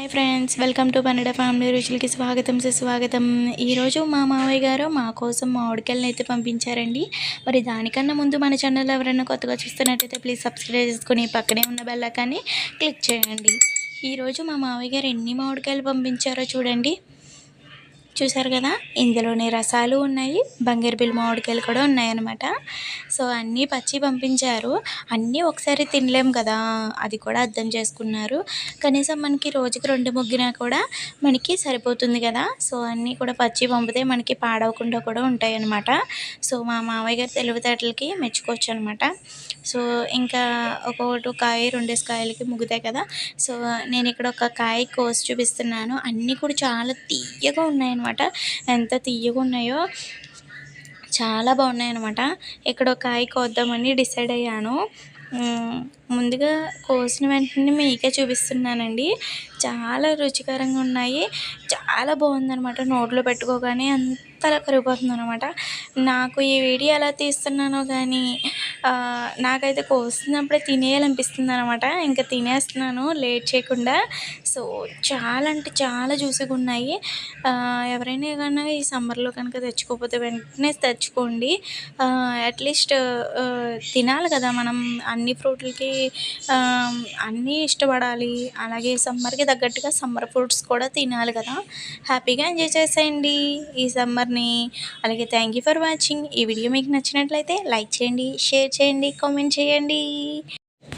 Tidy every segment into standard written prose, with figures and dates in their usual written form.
Hi friends, welcome to పన్నడ family రుచులకి స్వాగతం సుస్వాగతం. ఈరోజు మా మావయ్య గారు మా కోసం మామిడికాయలను అయితే పంపించారండి. మరి దానికన్నా ముందు మన ఛానల్ ఎవరైనా కొత్తగా చూస్తున్నట్టయితే ప్లీజ్ సబ్స్క్రైబ్ చేసుకొని పక్కనే ఉన్న బెల్ ఐకాన్ని క్లిక్ చేయండి. ఈరోజు మా మావయ్య గారు ఎన్ని మామిడికాయలు పంపించారో చూడండి. చూసారు కదా, ఇందులోనే రసాలు ఉన్నాయి, బంగారుబిల్ మామిడికాయలు కూడా ఉన్నాయన్నమాట. సో అన్నీ పచ్చి పంపించారు. అన్నీ ఒకసారి తినలేం కదా, అది కూడా అర్థం చేసుకున్నారు. కనీసం మనకి రోజుకి 2 ముగ్గినా కూడా మనకి సరిపోతుంది కదా. సో అన్నీ కూడా పచ్చి పంపితే మనకి పాడవకుండా కూడా ఉంటాయి అన్నమాట. సో మా మామయ్య గారి తెలివితేటలకి మెచ్చుకోవచ్చు అనమాట. సో ఇంకా ఒక్కొక్కటి కాయ 2 కాయలకి ముగ్గుతాయి కదా. సో నేను ఇక్కడ ఒక కాయ కోసి చూపిస్తున్నాను. అన్నీ కూడా చాలా తీయగా ఉన్నాయన్నమాట. ఎంత తీయగా ఉన్నాయో చాలా బాగున్నాయి అన్నమాట. ఇక్కడ ఒక కాయ కోద్దామని డిసైడ్ అయ్యాను. ముందుగా కోసిన వెంటనే మీకే చూపిస్తున్నానండి. చాలా రుచికరంగా ఉన్నాయి, చాలా బాగుందనమాట. నోట్లో పెట్టుకోగానే అంతలా కరిగిపోతుంది అనమాట. నాకు ఈ వీడియో ఎలా తీస్తున్నానో కానీ నాకైతే కోసినప్పుడే తినేయాలనిపిస్తుంది అనమాట. ఇంకా తినేస్తున్నాను లేట్ చేయకుండా. సో చాలా అంటే చాలా జ్యూసీగా ఉన్నాయి. ఎవరైనా కన్నా ఈ సమ్మర్లో కనుక తెచ్చుకోకపోతే వెంటనే తెచ్చుకోండి. అట్లీస్ట్ తినాలి కదా మనం. అన్ని ఫ్రూట్లకి అన్నీ ఇష్టపడాలి. అలాగే సమ్మర్కి తగ్గట్టుగా సమ్మర్ ఫ్రూట్స్ కూడా తినాలి కదా. హ్యాపీగా ఎంజాయ్ చేసేయండి ఈ సమ్మర్ని. అలాగే థ్యాంక్ యూ ఫర్ వాచింగ్. ఈ వీడియో మీకు నచ్చినట్లయితే లైక్ చేయండి, షేర్ చేయండి, కామెంట్ చేయండి.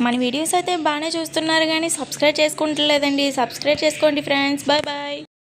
మన వీడియోస్ అయితే బాగానే చూస్తున్నారు కానీ సబ్స్క్రైబ్ చేసుకుంటలేదండి. సబ్స్క్రైబ్ చేసుకోండి ఫ్రెండ్స్. Bye bye.